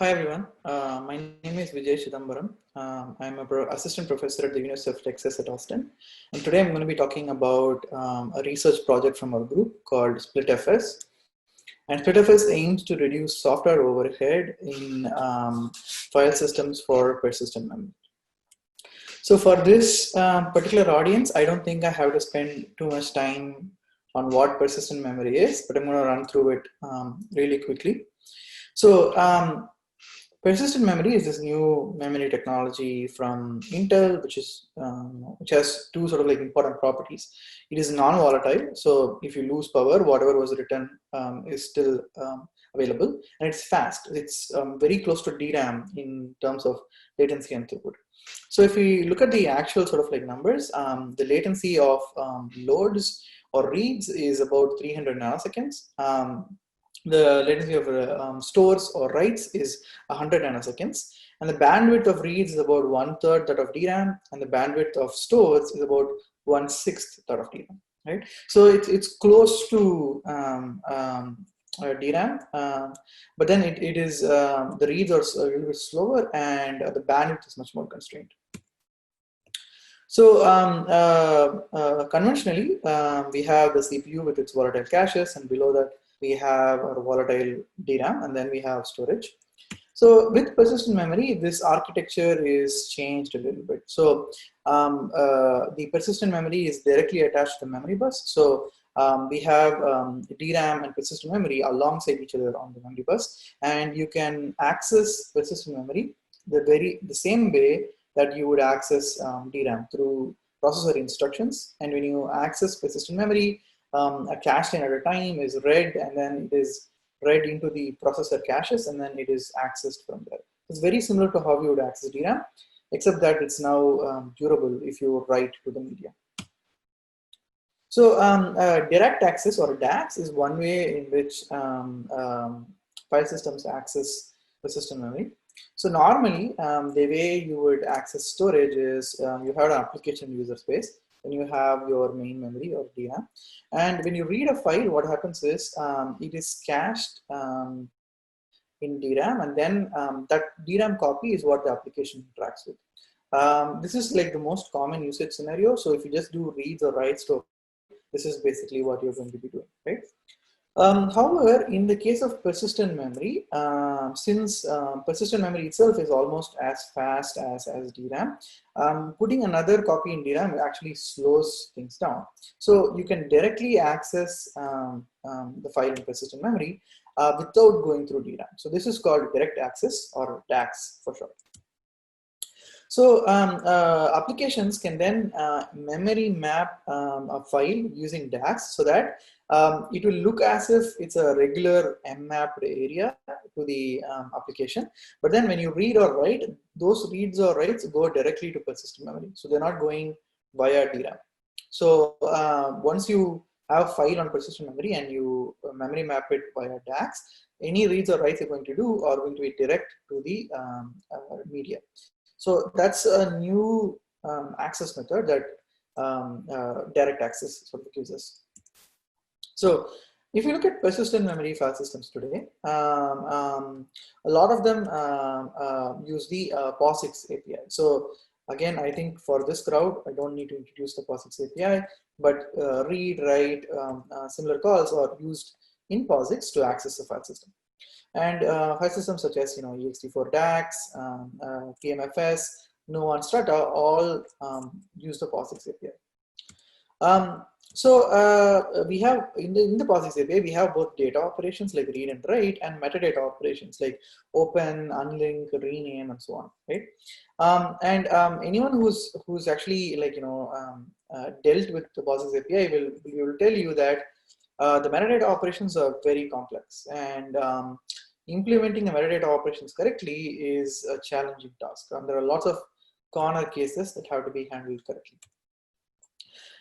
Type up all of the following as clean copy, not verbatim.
Hi everyone, my name is Vijay Chidambaram. I'm an assistant professor at the University of Texas at Austin. And today I'm going to be talking about a research project from our group called SplitFS. And SplitFS aims to reduce software overhead in file systems for persistent memory. So for this particular audience, I don't think I have to spend too much time on what persistent memory is, but I'm going to run through it really quickly. So persistent memory is this new memory technology from Intel, which has two sort of like important properties. It is non-volatile, so if you lose power, whatever was written is still available, and it's fast. It's very close to DRAM in terms of latency and throughput. So if we look at the actual sort of like numbers, the latency of loads or reads is about 300 nanoseconds. The latency of stores or writes is 100 nanoseconds, and the bandwidth of reads is about 1/3 that of DRAM, and the bandwidth of stores is about 1/6 that of DRAM. Right, so it's close to DRAM, but then it is the reads are a little bit slower, and the bandwidth is much more constrained. So conventionally, we have the CPU with its volatile caches, and below that we have our volatile DRAM, and then we have storage. So with persistent memory, this architecture is changed a little bit. So the persistent memory is directly attached to the memory bus. So we have DRAM and persistent memory alongside each other on the memory bus, and you can access persistent memory the same way that you would access DRAM through processor instructions. And when you access persistent memory, a cache line at a time is read, and then it is read into the processor caches, and then it is accessed from there. It's very similar to how you would access DRAM, except that it's now durable if you write to the media. So direct access, or DAX, is one way in which file systems access persistent memory. So normally, the way you would access storage is you have an application user space, and you have your main memory or DRAM. And when you read a file, what happens is it is cached in DRAM, and then that DRAM copy is what the application interacts with. This is like the most common usage scenario. So if you just do reads or writes to, this is basically what you're going to be doing, right? However, in the case of persistent memory, since persistent memory itself is almost as fast as DRAM, putting another copy in DRAM actually slows things down. So you can directly access the file in persistent memory without going through DRAM. So this is called direct access, or DAX for short. So applications can then memory map a file using DAX, so that it will look as if it's a regular M-mapped area to the application. But then when you read or write, those reads or writes go directly to persistent memory. So they're not going via DRAM. So once you have a file on persistent memory and you memory map it via DAX, any reads or writes you're going to do are going to be direct to the media. So that's a new access method that direct access sort of gives us. So if you look at persistent memory file systems today, a lot of them use the POSIX API. So again, I think for this crowd, I don't need to introduce the POSIX API, but read, write, similar calls are used in POSIX to access the file system. And file systems such as ext4 DAX, PMFS, NOVA, and Strata all use the POSIX API. So we have in the POSIX API, we have both data operations like read and write, and metadata operations like open, unlink, rename, and so on, right? Anyone who's actually dealt with the POSIX API will tell you that the metadata operations are very complex, and implementing the metadata operations correctly is a challenging task. There are lots of corner cases that have to be handled correctly.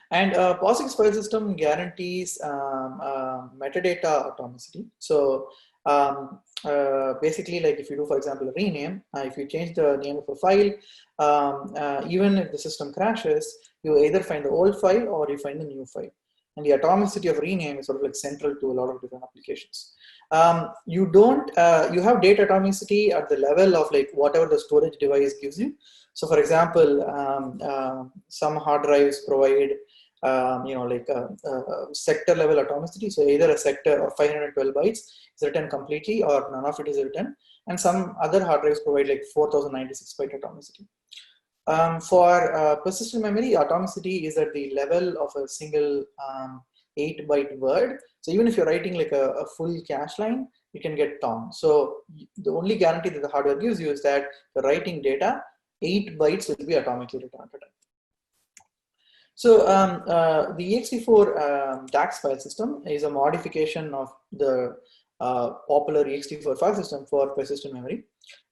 And POSIX file system guarantees metadata atomicity. So basically, like if you do, for example, a rename, if you change the name of a file, even if the system crashes, you either find the old file or you find the new file. and the atomicity of rename is sort of like central to a lot of different applications. You have data atomicity at the level of like whatever the storage device gives you. So for example, some hard drives provide sector level atomicity. So either a sector or 512 bytes is written completely or none of it is written. And some other hard drives provide like 4096 byte atomicity. For persistent memory, atomicity is at the level of a single 8-byte word. So even if you're writing like a full cache line, you can get torn. So the only guarantee that the hardware gives you is that the writing data, 8 bytes will be atomically written at a time. So the ext4 DAX file system is a modification of the popular ext4 file system for persistent memory.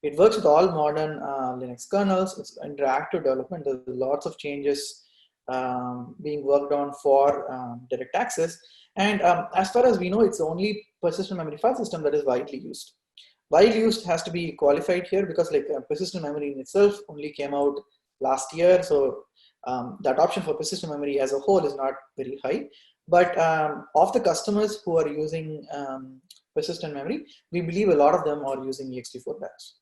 It works with all modern Linux kernels. It's interactive development. There's lots of changes being worked on for direct access. And as far as we know, it's the only persistent memory file system that is widely used. Widely used has to be qualified here because like persistent memory in itself only came out last year. So the adoption for persistent memory as a whole is not very high. But of the customers who are using persistent memory, we believe a lot of them are using ext4 DAX.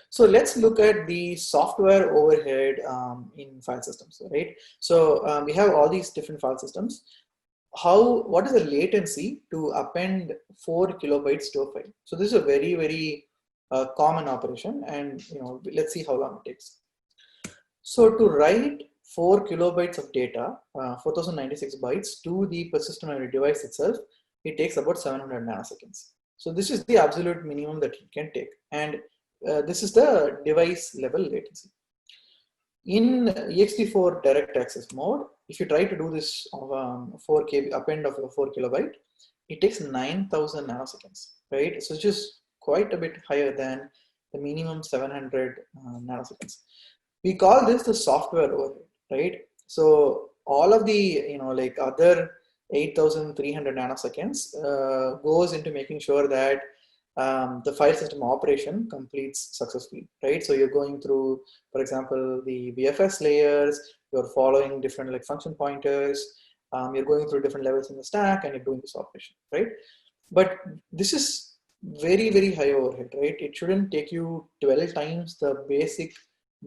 So let's look at the software overhead in file systems, right? So we have all these different file systems. What is the latency to append 4 kilobytes to a file? So this is a very, very common operation, and let's see how long it takes. So to write 4 kilobytes of data, 4096 bytes to the persistent memory device itself, it takes about 700 nanoseconds. So this is the absolute minimum that it can take, and this is the device level latency. In ext4 direct access mode, if you try to do this of 4 KB append of a 4 kilobyte, it takes 9000 nanoseconds, right? So it's just quite a bit higher than the minimum 700 nanoseconds. We call this the software overhead, right? So all of the like other 8300 nanoseconds goes into making sure that the file system operation completes successfully, right? So you're going through, for example, the BFS layers, you're following different like function pointers, you're going through different levels in the stack, and you're doing this operation, right? But this is very, very high overhead, right? It shouldn't take you 12 times the basic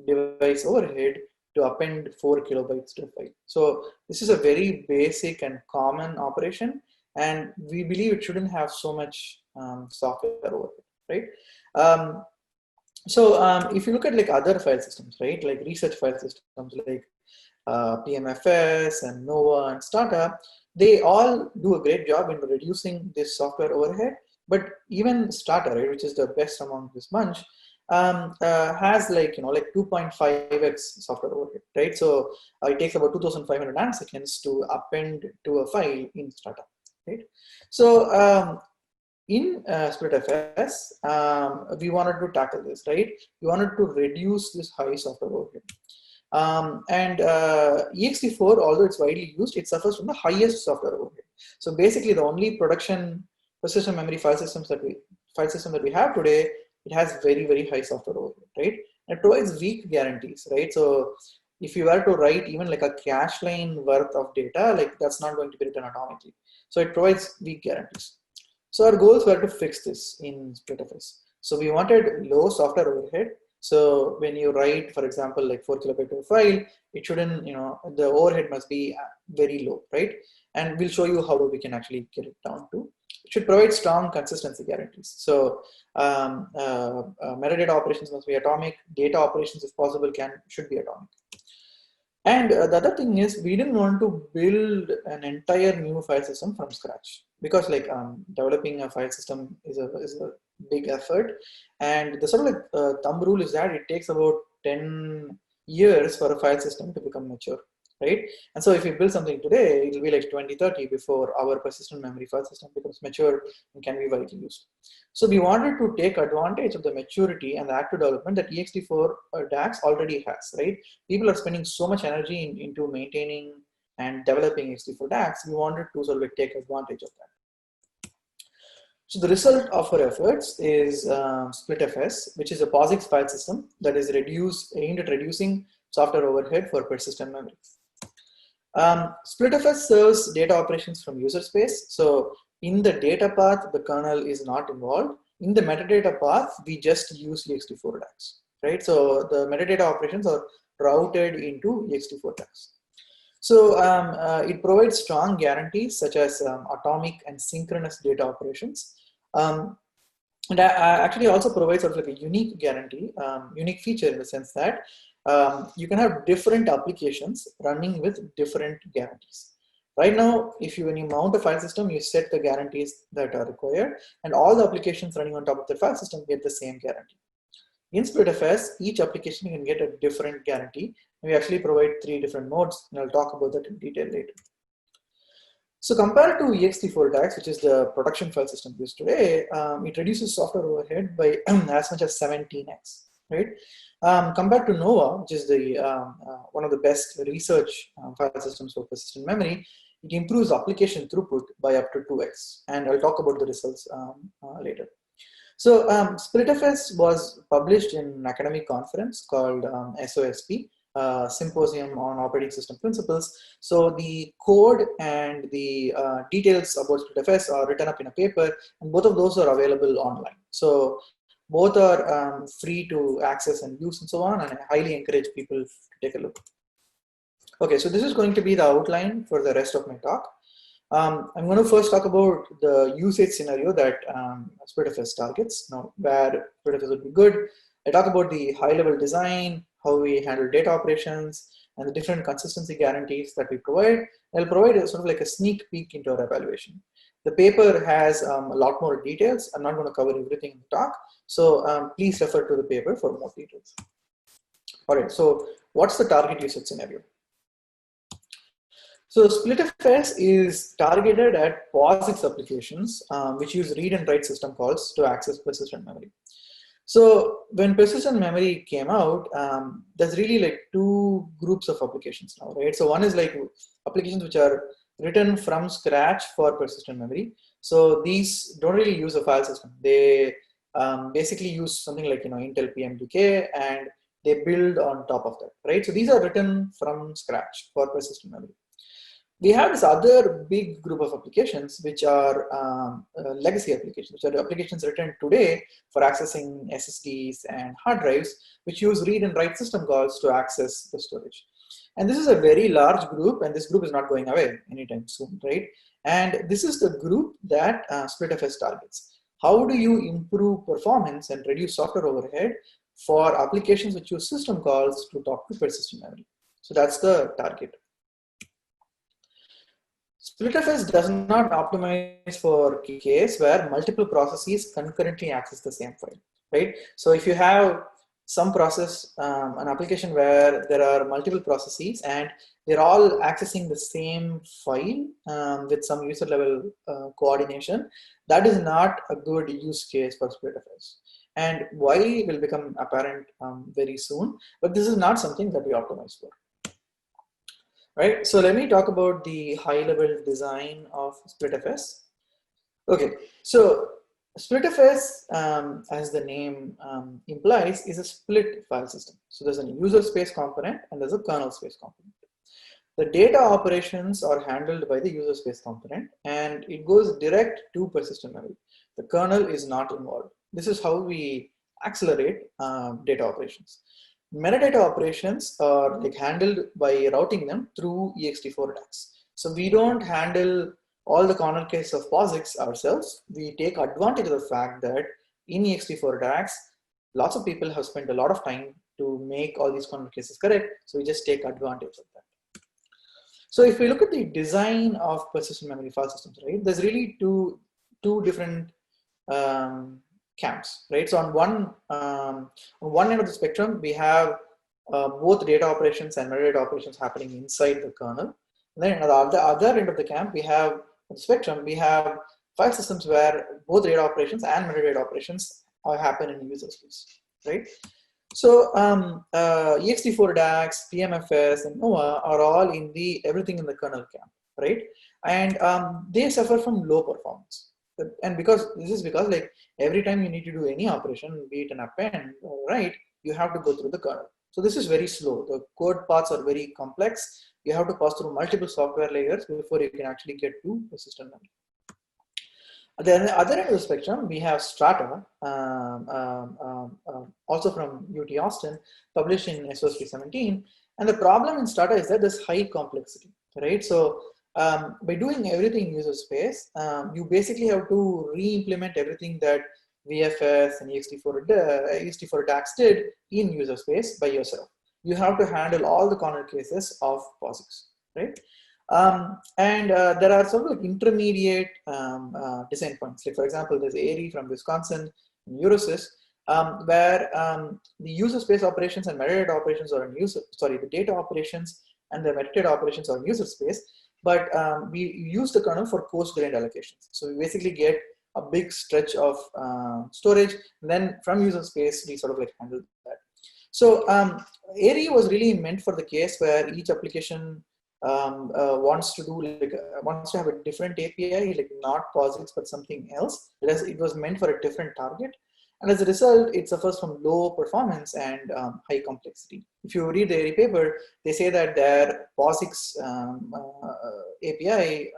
device overhead to append 4 kilobytes to a file. So this is a very basic and common operation, and we believe it shouldn't have so much software overhead, right? If you look at like other file systems, right, like research file systems like PMFS and NOVA and Startup, they all do a great job in reducing this software overhead. But even Starter, right, which is the best among this bunch, has like 2.5x software overhead, right? So it takes about 2500 nanoseconds to append to a file in Startup, right? So in SplitFS, we wanted to tackle this, right? We wanted to reduce this high software overhead. ext4, although it's widely used, it suffers from the highest software overhead. So basically, the only production persistent memory file system that we have today, it has very, very high software overhead, right? It provides weak guarantees, right? So if you were to write even like a cache line worth of data, like that's not going to be written atomically. So it provides weak guarantees. So our goals were to fix this in SplitFS. So we wanted low software overhead. So when you write, for example, like 4 kilobyte to a file, it shouldn't, the overhead must be very low, right? And we'll show you how we can actually get it down to. It should provide strong consistency guarantees. So metadata operations must be atomic. Data operations, if possible, should be atomic. And the other thing is, we didn't want to build an entire new file system from scratch, because like developing a file system is a big effort. And the sort of like thumb rule is that it takes about 10 years for a file system to become mature, right? And so if we build something today, it'll be like 2030 before our persistent memory file system becomes mature and can be widely used. So we wanted to take advantage of the maturity and the active development that ext4 DAX already has, right? People are spending so much energy into maintaining and developing ext4 DAX. We wanted to sort of like take advantage of that. So the result of our efforts is SplitFS, which is a POSIX file system that is aimed at reducing software overhead for persistent memory. SplitFS serves data operations from user space. So in the data path, the kernel is not involved. In the metadata path, we just use ext4 DAX, right? So the metadata operations are routed into ext4 DAX. So it provides strong guarantees such as atomic and synchronous data operations. And actually also provides sort of like a unique guarantee, unique feature in the sense that you can have different applications running with different guarantees. Right now, when you mount a file system, you set the guarantees that are required, and all the applications running on top of the file system get the same guarantee. In SplitFS, each application can get a different guarantee. We actually provide 3 different modes, and I'll talk about that in detail later. So compared to ext4 DAX, which is the production file system used today, it reduces software overhead by as much as 17x, right? Compared to NOVA, which is the one of the best research file systems for persistent memory, it improves application throughput by up to 2x, and I'll talk about the results later. So SplitFS was published in an academic conference called SOSP, Symposium on Operating System Principles. So the code and the details about SplitFS are written up in a paper, and both of those are available online. So both are free to access and use and so on, and I highly encourage people to take a look. Okay, so this is going to be the outline for the rest of my talk. I'm going to first talk about the usage scenario that SplitFS targets, where SplitFS would be good. I talk about the high-level design, how we handle data operations, and the different consistency guarantees that we provide. I'll provide a sort of like a sneak peek into our evaluation. The paper has a lot more details. I'm not going to cover everything in the talk, so please refer to the paper for more details. All right, so what's the target usage scenario? So SplitFS is targeted at POSIX applications, which use read and write system calls to access persistent memory. So when persistent memory came out, there's really like 2 groups of applications now, right? So one is like applications which are written from scratch for persistent memory. So these don't really use a file system. They basically use something like Intel PMDK, and they build on top of that, right? So these are written from scratch for persistent memory. We have this other big group of applications, which are legacy applications, which are applications written today for accessing SSDs and hard drives, which use read and write system calls to access the storage. And this is a very large group, and this group is not going away anytime soon, right? And this is the group that SplitFS targets. How do you improve performance and reduce software overhead for applications which use system calls to talk to persistent memory? So that's the target. SplitFS does not optimize for case where multiple processes concurrently access the same file, right? So if you have some process, an application where there are multiple processes and they're all accessing the same file with some user level coordination, that is not a good use case for SplitFS. And why will become apparent very soon, but this is not something that we optimize for. Right, so let me talk about the high-level design of SplitFS. Okay, so SplitFS, as the name implies, is a split file system. So there's a user space component and there's a kernel space component. The data operations are handled by the user space component, and it goes direct to persistent memory. The kernel is not involved. This is how we accelerate data operations. Metadata operations are like handled by routing them through ext4 DAX. So we don't handle all the corner cases of POSIX ourselves. We take advantage of the fact that in ext4 DAX, lots of people have spent a lot of time to make all these corner cases correct. So we just take advantage of that. So if we look at the design of persistent memory file systems, right, there's really two different camps, right? So on one end of the spectrum, we have both data operations and metadata operations happening inside the kernel. And then at the other end of the camp, we have the spectrum, we have file systems where both data operations and metadata operations happen in user space, right? So ext4 DAX, PMFS, and NOVA are all in the everything in the kernel camp, right? And they suffer from low performance. And because like every time you need to do any operation, be it an append or write, you have to go through the kernel. So this is very slow. The code paths are very complex. You have to pass through multiple software layers before you can actually get to persistent memory. At the other end of the spectrum, we have Strata, also from UT Austin, published in SOSP 17. And the problem in Strata is that there's high complexity, right? So by doing everything in user space, you basically have to re-implement everything that VFS and ext4 DAX did in user space by yourself. You have to handle all the corner cases of POSIX, right? There are sort of like intermediate design points. Like for example, there's ARI from Wisconsin, Eurosys, where the user space operations and metadata operations are in user, the data operations and the metadata operations are in user space, but we use the kernel for coarse-grained allocations. So we basically get a big stretch of storage, and then from user space, we sort of like handle that. So ARI was really meant for the case where each application wants to have a different API, like not POSIX but something else. It was meant for a different target, and as a result, it suffers from low performance and high complexity. If you read the ARI paper, they say that their POSIX API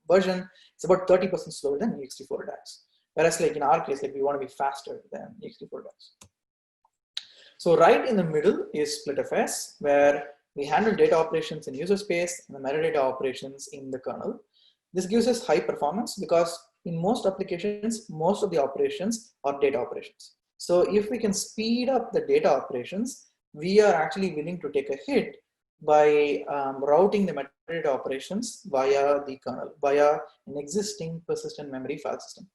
version is about 30% slower than ext4 DAX, whereas like in our case, like we want to be faster than ext4 DAX. So right in the middle is SplitFS, where we handle data operations in user space and the metadata operations in the kernel. This gives us high performance because in most applications, most of the operations are data operations. So if we can speed up the data operations, we are actually willing to take a hit by routing the metadata operations via the kernel, via an existing persistent memory file system.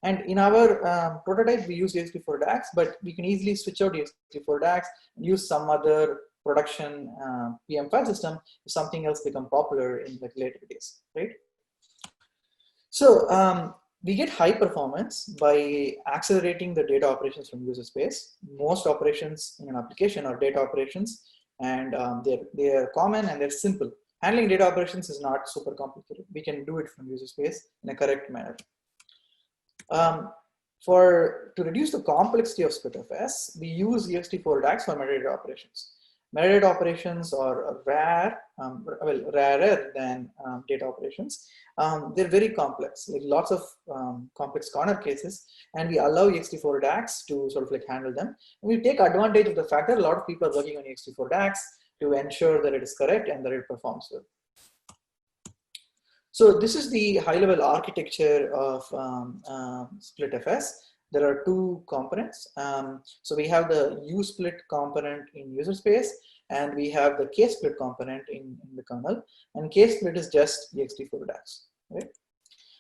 And in our prototype, we use ext4 DAX, but we can easily switch out ext4 DAX and use some other production PM file system if something else become popular in the later days, right? So we get high performance by accelerating the data operations from user space. Most operations in an application are data operations, and they're common and they're simple. Handling data operations is not super complicated. We can do it from user space in a correct manner. To reduce the complexity of SplitFS, we use ext4 DAX for metadata operations. Metadata operations are rare, rarer than data operations. They're very complex, like lots of complex corner cases, and we allow ext4 DAX to sort of like handle them. And we take advantage of the fact that a lot of people are working on ext4 DAX to ensure that it is correct and that it performs well. So this is the high-level architecture of SplitFS. There are two components. So we have the uSplit component in user space, and we have the ksplit component in the kernel. And ksplit is just ext4 DAX, right?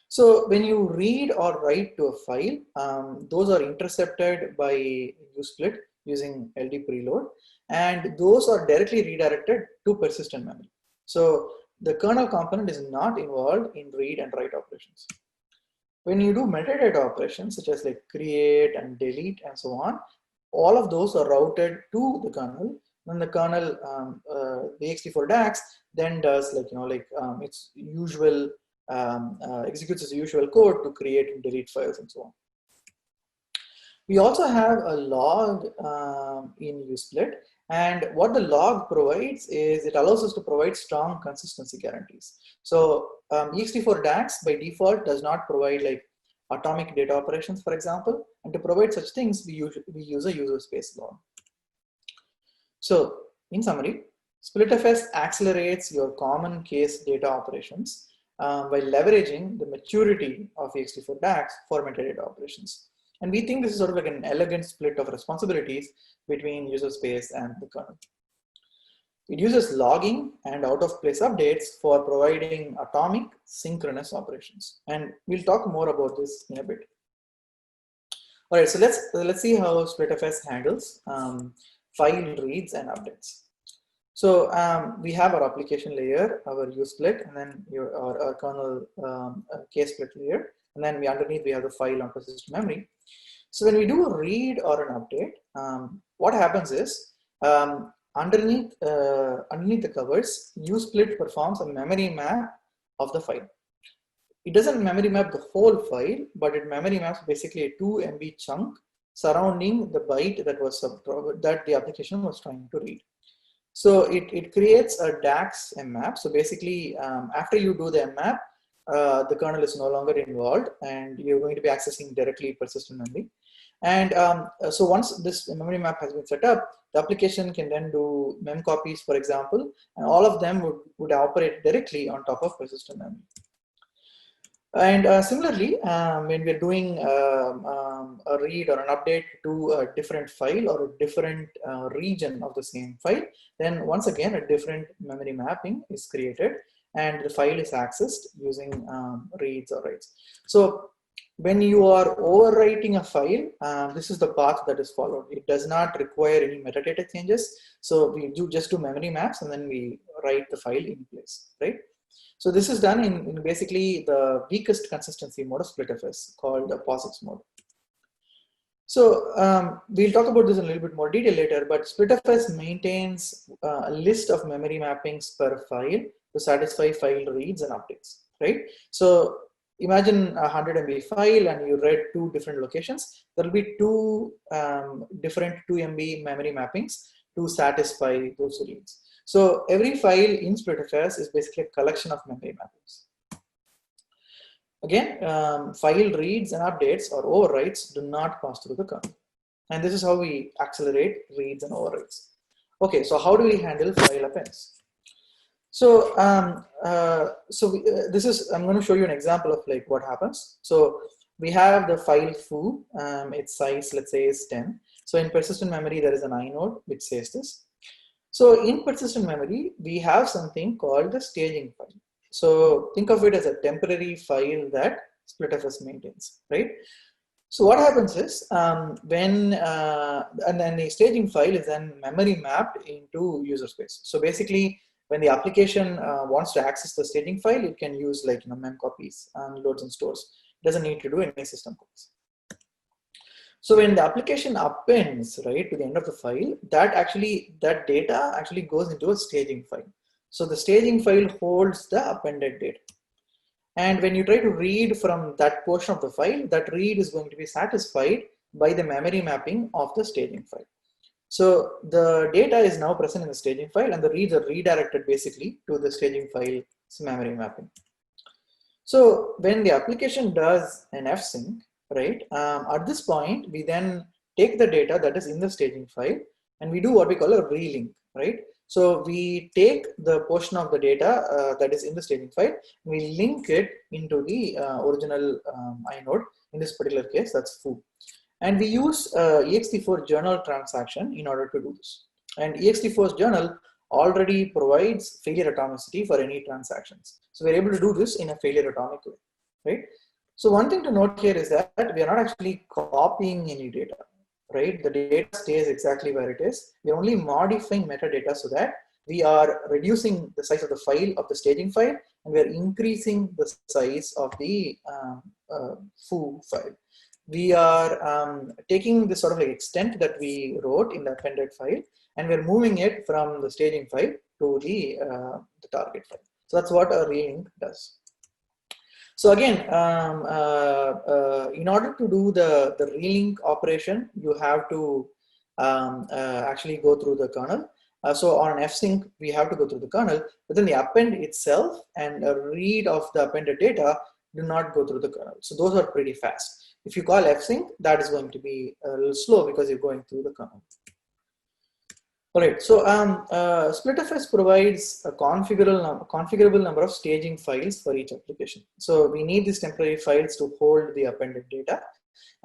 So when you read or write to a file, those are intercepted by uSplit using LD preload, and those are directly redirected to persistent memory. So the kernel component is not involved in read and write operations. When you do metadata operations such as like create and delete and so on, all of those are routed to the kernel. Then the kernel, the ext4 DAX, then does its usual executes its usual code to create and delete files and so on. We also have a log in uSplit, and what the log provides is it allows us to provide strong consistency guarantees. So ext4 DAX by default does not provide like atomic data operations, for example, and to provide such things, we use a user space log. So in summary, SplitFS accelerates your common case data operations by leveraging the maturity of ext4 DAX for metadata operations. And we think this is sort of like an elegant split of responsibilities between user space and the kernel. It uses logging and out-of-place updates for providing atomic synchronous operations. And we'll talk more about this in a bit. All right, so let's see how SplitFS handles file reads and updates. So we have our application layer, our uSplit, and then our kernel ksplit layer. And then underneath we have the file on persistent memory. So when we do a read or an update, what happens is underneath the covers, uSplit performs a memory map of the file. It doesn't memory map the whole file, but it memory maps basically a 2 MB chunk surrounding the byte that the application was trying to read. So it creates a DAX mmap. So basically, after you do the mmap, the kernel is no longer involved, and you're going to be accessing directly persistent memory. And so once this memory map has been set up, the application can then do mem copies, for example, and all of them would operate directly on top of persistent memory. And similarly, when we're doing a read or an update to a different file or a different region of the same file, then once again, a different memory mapping is created and the file is accessed using reads or writes. So when you are overwriting a file, this is the path that is followed. It does not require any metadata changes. So we just do memory maps and then we write the file in place, right? So this is done in basically the weakest consistency mode of SplitFS called the POSIX mode. So we'll talk about this in a little bit more detail later, but SplitFS maintains a list of memory mappings per file to satisfy file reads and updates, right? So imagine a 100 MB file and you read 2 different locations. There will be 2 different 2 MB memory mappings to satisfy those reads. So every file in SplitFS is basically a collection of memory mappings. Again, file reads and updates or overwrites do not pass through the kernel. And this is how we accelerate reads and overwrites. Okay, so how do we handle file appends? So, I'm going to show you an example of like what happens. So we have the file foo, its size, let's say, is 10. So in persistent memory, there is an inode which says this. So in persistent memory, we have something called the staging file. So think of it as a temporary file that SplitFS maintains, right? So what happens is and then the staging file is then memory mapped into user space. So basically, when the application wants to access the staging file, it can use like mem copies and loads and stores. It doesn't need to do any system calls. So when the application appends, right, to the end of the file, that data actually goes into a staging file. So the staging file holds the appended data. And when you try to read from that portion of the file, that read is going to be satisfied by the memory mapping of the staging file. So the data is now present in the staging file and the reads are redirected basically to the staging file's memory mapping. So when the application does an fsync, right, at this point, we then take the data that is in the staging file and we do what we call a relink, right? So we take the portion of the data that is in the staging file, we link it into the original inode. In this particular case, that's foo. And we use ext4 journal transaction in order to do this. And ext4's journal already provides failure atomicity for any transactions. So we're able to do this in a failure atomic way, right? So one thing to note here is that we are not actually copying any data, right? The data stays exactly where it is. We're only modifying metadata so that we are reducing the size of the file of the staging file and we are increasing the size of the foo file. We are taking the sort of like extent that we wrote in the appended file and we're moving it from the staging file to the target file. So that's what a relink does. So again, in order to do the relink operation, you have to actually go through the kernel. So on an fsync, we have to go through the kernel, but then the append itself and a read of the appended data do not go through the kernel. So those are pretty fast. If you call fsync, that is going to be a little slow because you're going through the kernel. All right, so SplitFS provides a configurable number of staging files for each application. So we need these temporary files to hold the appended data.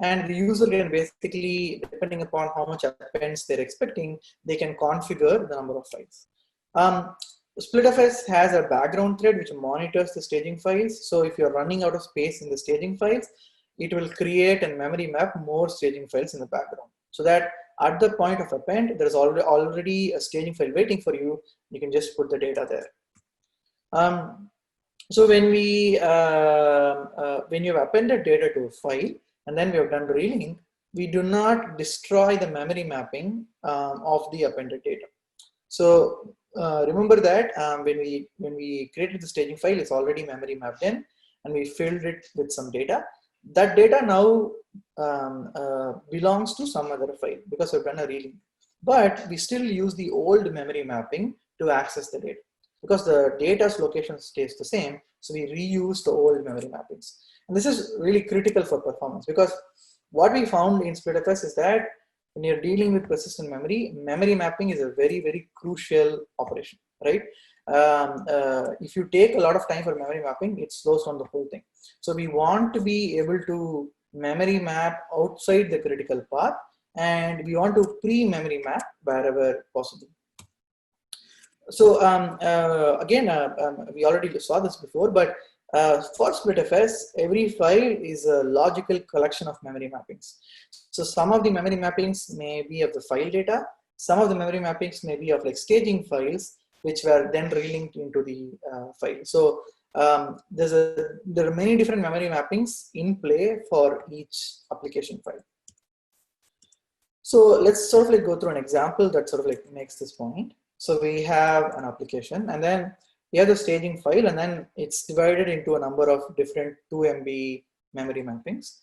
And the user can basically, depending upon how much appends they're expecting, they can configure the number of files. SplitFS has a background thread which monitors the staging files. So if you're running out of space in the staging files, it will create and memory map more staging files in the background. So that at the point of append, there's already a staging file waiting for you. You can just put the data there. So when you've appended data to a file and then we have done relink, we do not destroy the memory mapping of the appended data. So remember that when we created the staging file, it's already memory mapped in, and we filled it with some data. That data now belongs to some other file because we've done a relink. but we still use the old memory mapping to access the data because the data's location stays the same. So we reuse the old memory mappings. And this is really critical for performance because what we found in SplitFS is that when you're dealing with persistent memory, memory mapping is a very, very crucial operation, right? If you take a lot of time for memory mapping, it slows down the whole thing. So we want to be able to memory map outside the critical path, and we want to pre-memory map wherever possible. So we already saw this before, but for SplitFS, every file is a logical collection of memory mappings. So some of the memory mappings may be of the file data, some of the memory mappings may be of like staging files, which were then relinked into the file. So there are many different memory mappings in play for each application file. So let's sort of like go through an example that sort of like makes this point. So we have an application, and then we have the staging file, and then it's divided into a number of different 2 MB memory mappings.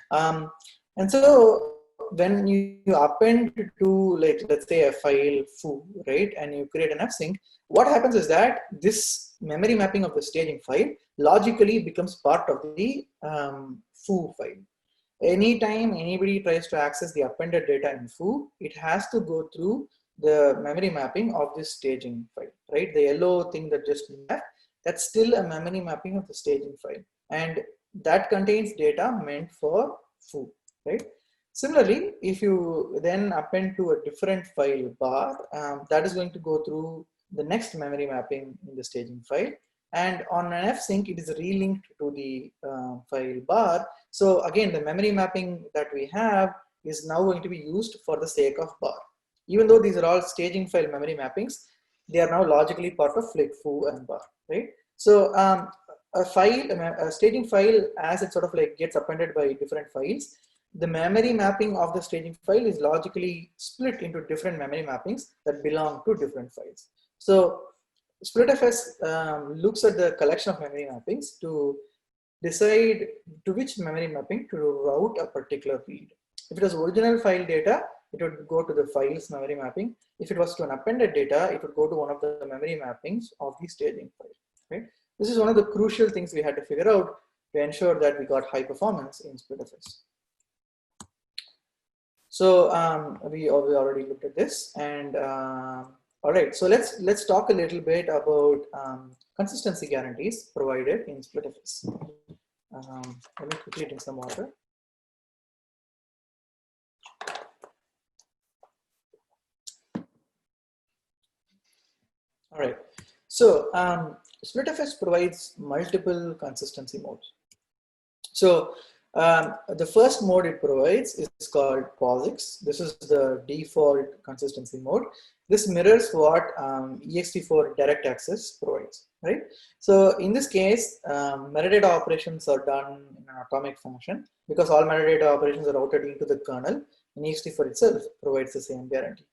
And so when you append to, like, let's say a file foo, right, and you create an fsync, what happens is that this memory mapping of the staging file logically becomes part of the foo file. Anytime anybody tries to access the appended data in foo, it has to go through the memory mapping of this staging file, right? The yellow thing that just left, that's still a memory mapping of the staging file, and that contains data meant for foo, right? Similarly, if you then append to a different file bar, that is going to go through the next memory mapping in the staging file, and on an fsync, it is relinked to the file bar. So again, the memory mapping that we have is now going to be used for the sake of bar. Even though these are all staging file memory mappings, they are now logically part of like foo and bar, right? So a staging file, as it sort of like gets appended by different files, the memory mapping of the staging file is logically split into different memory mappings that belong to different files. So SplitFS looks at the collection of memory mappings to decide to which memory mapping to route a particular read. If it was original file data, it would go to the files memory mapping. If it was to an appended data, it would go to one of the memory mappings of the staging file, right? This is one of the crucial things we had to figure out to ensure that we got high performance in SplitFS. So we already looked at this, and all right, so let's talk a little bit about consistency guarantees provided in SplitFS. Let me quickly drink some water. All right, so SplitFS provides multiple consistency modes. So the first mode it provides is called POSIX. This is the default consistency mode. This mirrors what ext4 direct access provides, right? So in this case, metadata operations are done in an atomic fashion because all metadata operations are routed into the kernel, and ext4 itself provides the same guarantee.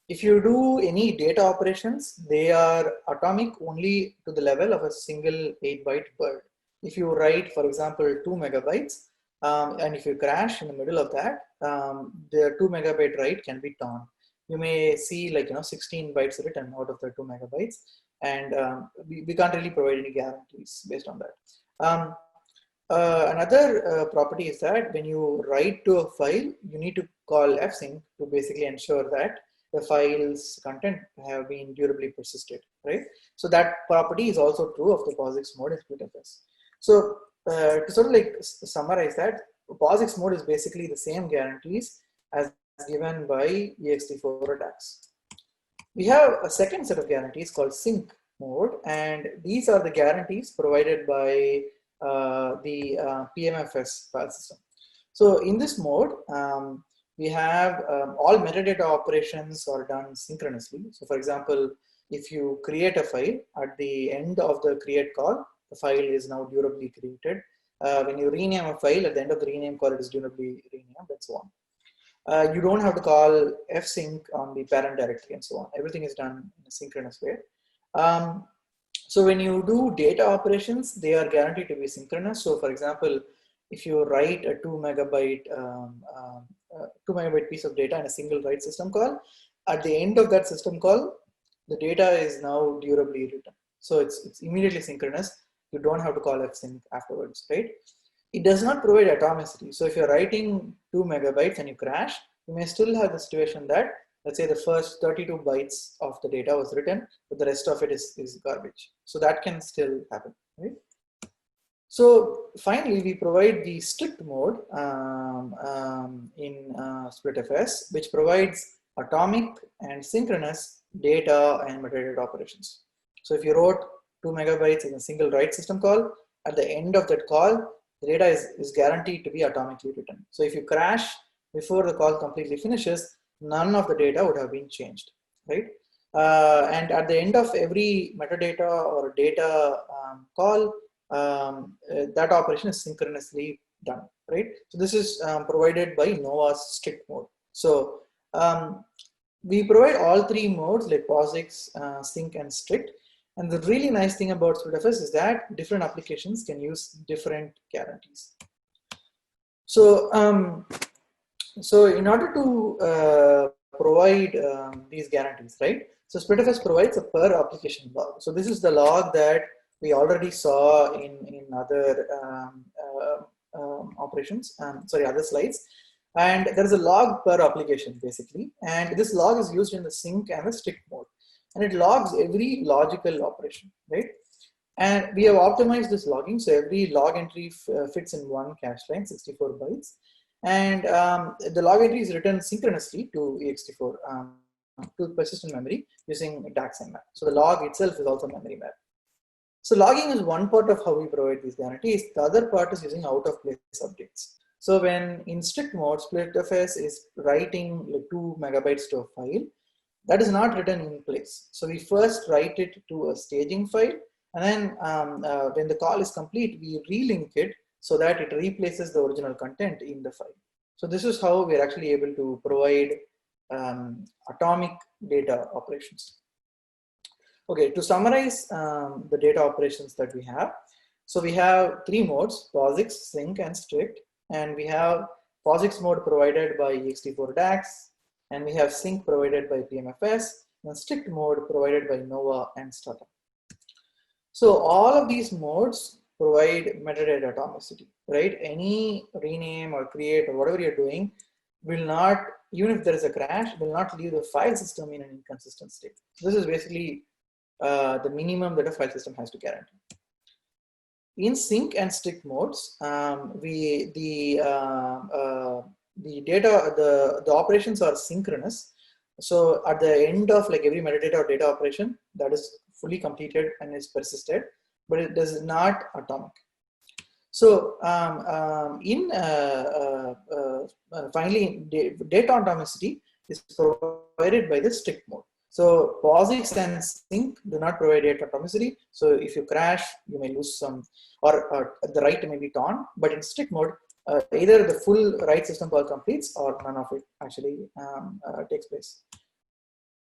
If you do any data operations, they are atomic only to the level of a single 8-byte word. If you write, for example, 2 megabytes, and if you crash in the middle of that, the 2 megabyte write can be torn. You may see 16 bytes written out of the 2 megabytes, and we can't really provide any guarantees based on that. Another property is that when you write to a file, you need to call fsync to basically ensure that the file's content have been durably persisted, right? So that property is also true of the POSIX mode in SplitFS. So to sort of like summarize that, POSIX mode is basically the same guarantees as given by ext4 DAX. We have a second set of guarantees called sync mode, and these are the guarantees provided by the PMFS file system. So in this mode, we have all metadata operations are done synchronously. So for example, if you create a file, at the end of the create call, the file is now durably created. When you rename a file, at the end of the rename call, it is durably renamed, and so on. You don't have to call fsync on the parent directory and so on. Everything is done in a synchronous way. So when you do data operations, they are guaranteed to be synchronous. So for example, if you write a 2 megabyte 2 megabyte piece of data in a single write system call. At the end of that system call, the data is now durably written. So it's immediately synchronous. You don't have to call fsync afterwards, right? It does not provide atomicity. So if you're writing 2 megabytes and you crash, you may still have the situation that, let's say the first 32 bytes of the data was written, but the rest of it is garbage. So that can still happen, right? So finally, we provide the strict mode in SplitFS, which provides atomic and synchronous data and metadata operations. So if you wrote 2 megabytes in a single write system call, at the end of that call, the data is guaranteed to be atomically written. So if you crash before the call completely finishes, none of the data would have been changed, right? And at the end of every metadata or data call, that operation is synchronously done, right? So this is provided by NOVA's strict mode. So we provide all three modes like POSIX, sync, and strict. And the really nice thing about SplitFS is that different applications can use different guarantees. So, so in order to provide these guarantees, right? So SplitFS provides a per application log. So this is the log that we already saw in other operations, other slides. And there's a log per application basically. And this log is used in the sync and the strict mode. And it logs every logical operation, right? And we have optimized this logging. So every log entry fits in one cache line, 64 bytes. And the log entry is written synchronously to ext4, to persistent memory using DAX and NOVA. So the log itself is also memory map. So logging is one part of how we provide these guarantees. The other part is using out of place updates. So when in strict mode, SplitFS is writing like 2 megabytes to a file, that is not written in place. So we first write it to a staging file, and then when the call is complete, we relink it so that it replaces the original content in the file. So this is how we are actually able to provide atomic data operations. Okay, to summarize the data operations that we have. So we have three modes: POSIX, sync, and strict. And we have POSIX mode provided by ext4 DAX, and we have sync provided by PMFS, and strict mode provided by NOVA and Stata. So all of these modes provide metadata atomicity, right? Any rename or create or whatever you're doing will not, even if there is a crash, will not leave the file system in an inconsistent state. This is basically the minimum that a file system has to guarantee. In sync and strict modes, the operations are synchronous. So at the end of like every metadata or data operation, that is fully completed and is persisted, but it is not atomic. So finally, data atomicity is provided by the strict mode. So POSIX and sync do not provide data atomicity. So if you crash, you may lose some, or the write may be torn. But in strict mode, either the full write system call completes or none of it actually takes place.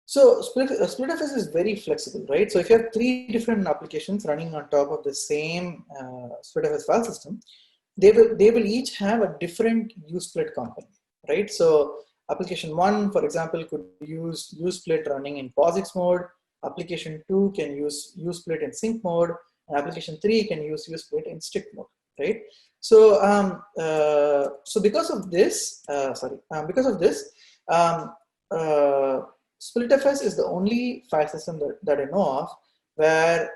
So SplitFS is very flexible, right? So if you have three different applications running on top of the same SplitFS file system, they will each have a different uSplit component, right? So application 1, for example, could use uSplit running in POSIX mode. Application 2 can use uSplit in sync mode. And application 3 can use uSplit in strict mode, right? So because of this, SplitFS is the only file system that I know of where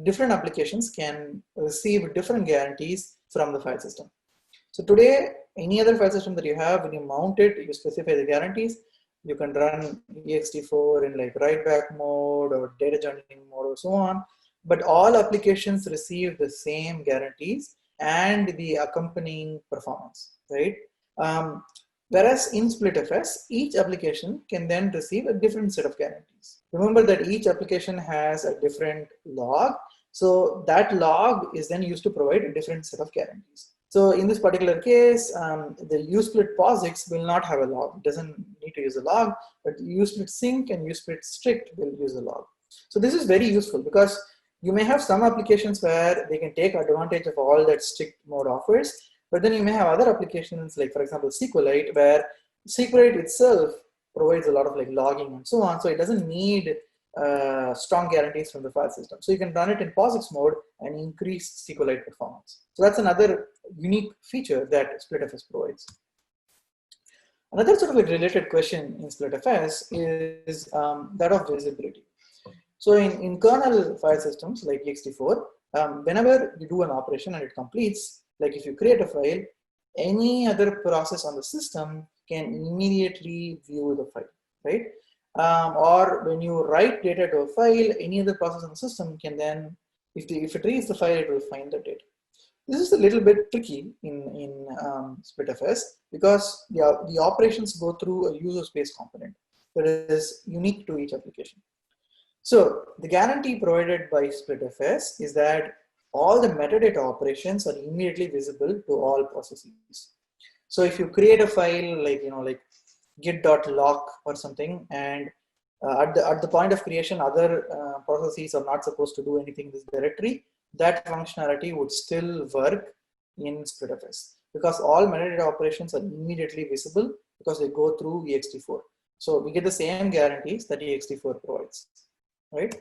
different applications can receive different guarantees from the file system. So today, any other file system that you have, when you mount it, you specify the guarantees. You can run ext4 in like write back mode or data journaling mode or so on. But all applications receive the same guarantees and the accompanying performance, right? Whereas in SplitFS, each application can then receive a different set of guarantees. Remember that each application has a different log. So that log is then used to provide a different set of guarantees. So in this particular case, the uSplit POSIX will not have a log. It doesn't need to use a log, but uSplit sync and uSplit strict will use a log. So this is very useful because you may have some applications where they can take advantage of all that strict mode offers, but then you may have other applications like, for example, SQLite, where SQLite itself provides a lot of like logging and so on, so it doesn't need strong guarantees from the file system. So you can run it in POSIX mode and increase SQLite performance. So that's another unique feature that SplitFS provides. Another sort of like related question in SplitFS is that of visibility. So in kernel file systems like ext4, whenever you do an operation and it completes, like if you create a file, any other process on the system can immediately view the file, right? Or when you write data to a file, any other process on the system can then, if it reads the file, it will find the data. This is a little bit tricky in SplitFS because the operations go through a user space component that is unique to each application. So the guarantee provided by SplitFS is that all the metadata operations are immediately visible to all processes. So if you create a file like git.lock or something, and at the point of creation, other processes are not supposed to do anything in this directory, that functionality would still work in SplitFS because all metadata operations are immediately visible because they go through ext4. So we get the same guarantees that ext4 provides, right?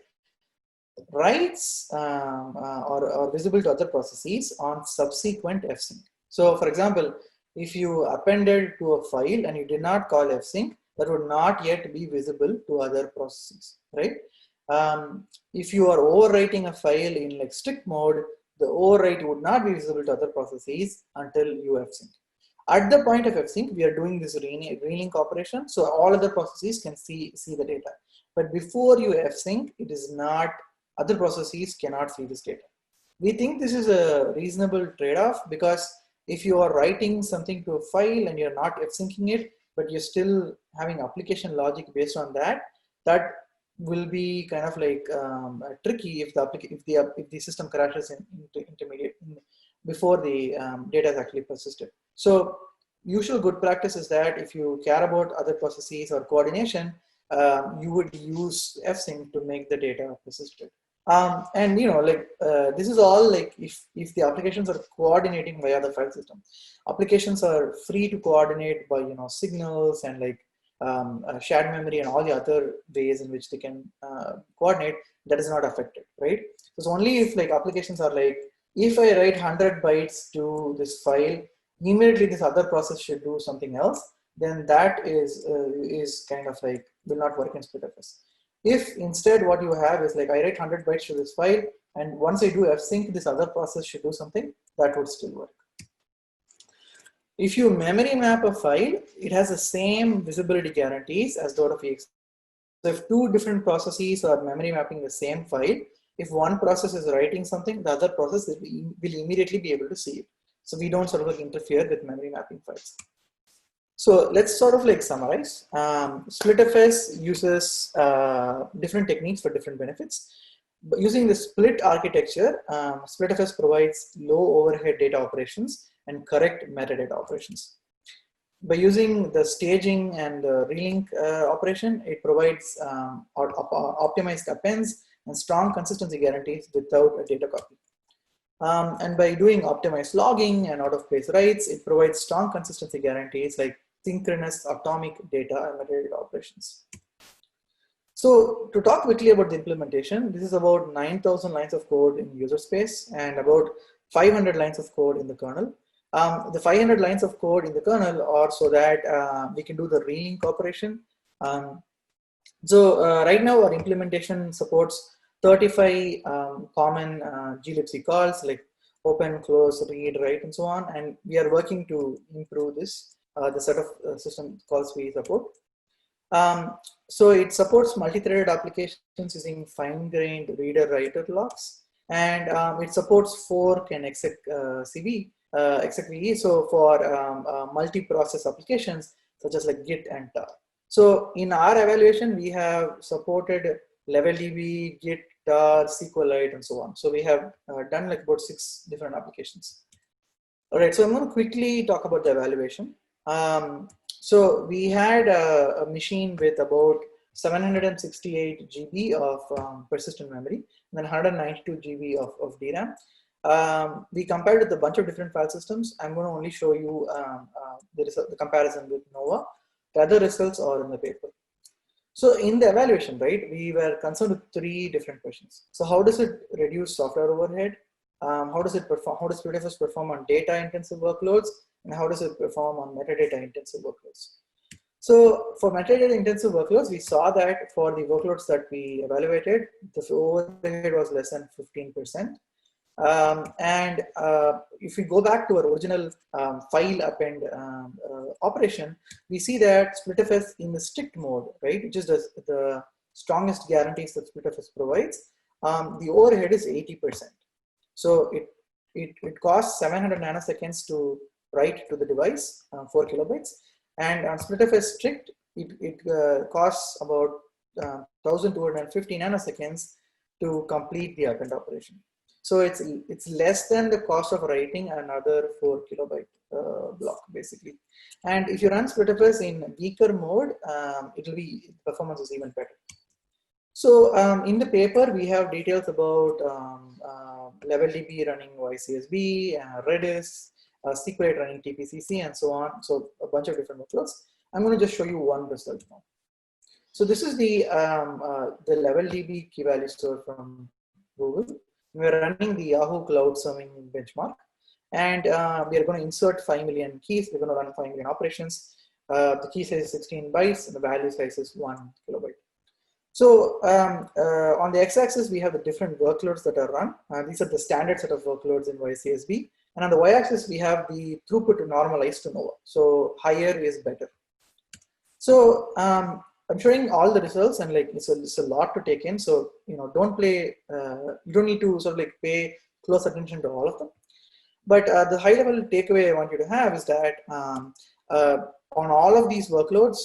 Writes are visible to other processes on subsequent fsync. So for example, if you appended to a file and you did not call fsync, that would not yet be visible to other processes, right? If you are overwriting a file in like strict mode, the overwrite would not be visible to other processes until you fsync. At the point of fsync, we are doing this relink operation, so all other processes can see the data. But before you fsync, it is not, other processes cannot see this data. We think this is a reasonable trade-off because if you are writing something to a file and you're not fsyncing it, but you're still having application logic based on that, that will be kind of like tricky if the system crashes before the data is actually persisted. So usual good practice is that if you care about other processes or coordination, you would use fsync to make the data persisted. And this is all like if the applications are coordinating via the file system. Applications are free to coordinate by signals and like shared memory and all the other ways in which they can coordinate. That is not affected, right? It's only if like applications are like, if I write 100 bytes to this file, immediately this other process should do something else, then that is kind of like will not work in SplitFS. If instead what you have is like I write 100 bytes to this file, and once I do fsync, this other process should do something, that would still work. If you memory map a file, it has the same visibility guarantees as that of ext. So if two different processes are memory mapping the same file, if one process is writing something, the other process will immediately be able to see it. So we don't sort of like interfere with memory mapping files. So let's sort of like summarize. SplitFS uses different techniques for different benefits. But using the split architecture, SplitFS provides low overhead data operations and correct metadata operations. By using the staging and the relink operation, it provides optimized appends and strong consistency guarantees without a data copy. And by doing optimized logging and out-of-place writes, it provides strong consistency guarantees like synchronous atomic data and metadata operations. So to talk quickly about the implementation, this is about 9,000 lines of code in user space and about 500 lines of code in the kernel. The 500 lines of code in the kernel are so that we can do the relink operation. Right now our implementation supports 35 common glibc calls like open, close, read, write, and so on. And we are working to improve this, the set of system calls we support. So it supports multi-threaded applications using fine-grained reader-writer locks, and it supports fork and execve. So for multi-process applications such as like Git and tar. So in our evaluation, we have supported LevelDB, Git, tar, SQLite, and so on. So we have done like about 6 different applications. All right, so I'm going to quickly talk about the evaluation. So we had a machine with about 768 GB of persistent memory, and then 192 GB of DRAM. We compared with a bunch of different file systems. I'm going to only show you the comparison with NOVA. The other results are in the paper. So in the evaluation, right, we were concerned with 3 different questions. So how does it reduce software overhead? How does it perform? How does SplitFS perform on data-intensive workloads? And how does it perform on metadata-intensive workloads? So for metadata-intensive workloads, we saw that for the workloads that we evaluated, the overhead was less than 15%. If we go back to our original file append operation, we see that SplitFS in the strict mode, right, which is the strongest guarantees that SplitFS provides, the overhead is 80%. So it costs 700 nanoseconds to write to the device, 4 kilobytes, and on SplitFS strict, it costs about 1250 nanoseconds to complete the append operation. So it's less than the cost of writing another 4 kilobyte block basically. And if you run SplitFS in weaker mode, performance is even better. So in the paper, we have details about LevelDB running YCSB, Redis, SQLite running TPCC, and so on. So a bunch of different workloads. I'm going to just show you one result now. So this is the LevelDB key value store from Google. We're running the Yahoo Cloud Serving benchmark, and we are going to insert 5 million keys. We're going to run 5 million operations. The key size is 16 bytes, and the value size is 1 kilobyte. So on the x-axis, we have the different workloads that are run. These are the standard set of workloads in YCSB. And on the y-axis, we have the throughput normalized to NOVA. So higher is better. So I'm showing all the results, and like it's a lot to take in. So don't play. You don't need to sort of like pay close attention to all of them. But the high-level takeaway I want you to have is that on all of these workloads,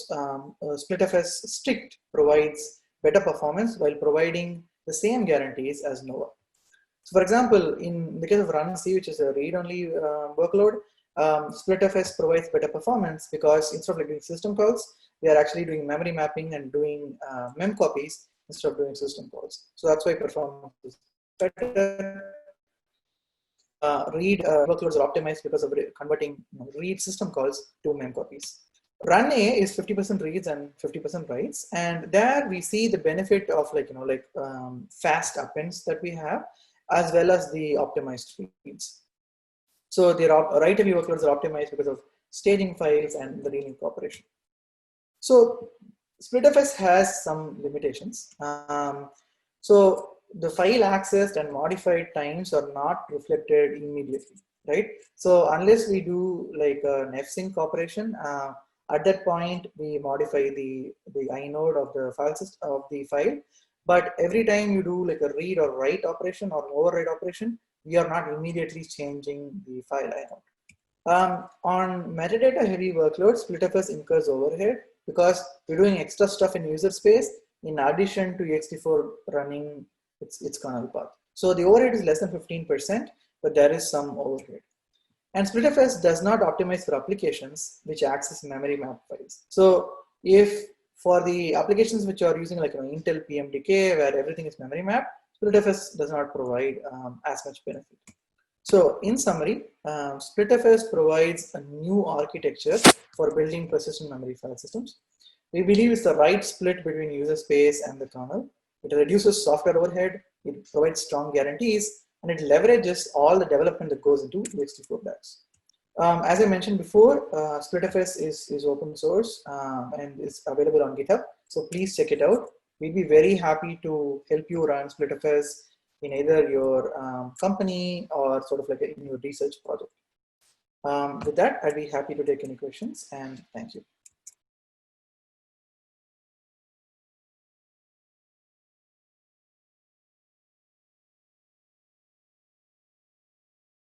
SplitFS strict provides better performance while providing the same guarantees as NOVA. So for example, in the case of run C, which is a read-only workload, SplitFS provides better performance because instead of like doing system calls, we are actually doing memory mapping and doing mem copies instead of doing system calls. So that's why performance is better. Read workloads are optimized because of converting read system calls to mem copies. Run A is 50% reads and 50% writes, and there we see the benefit of fast appends that we have, as well as the optimized reads. So the write-heavy workloads are optimized because of staging files and the relink operation. So SplitFS has some limitations. So the file accessed and modified times are not reflected immediately, right? So unless we do like an fsync operation, at that point we modify the inode of the file system of the file. But every time you do like a read or write operation or an override operation, we are not immediately changing the file inode. On metadata heavy workloads, SplitFS incurs overhead because we're doing extra stuff in user space in addition to ext4 running its kernel path. So the overhead is less than 15%, but there is some overhead. And SplitFS does not optimize for applications which access memory map files. So if for the applications which are using like Intel PMDK where everything is memory map, SplitFS does not provide as much benefit. So in summary, SplitFS provides a new architecture for building persistent memory file systems. We believe it's the right split between user space and the kernel. It reduces software overhead, it provides strong guarantees, and it leverages all the development that goes into ext4 DAX. As I mentioned before, SplitFS is open source and is available on GitHub. So please check it out. We'd be very happy to help you run SplitFS in either your company or sort of like in your research project. With that, I'd be happy to take any questions, and thank you.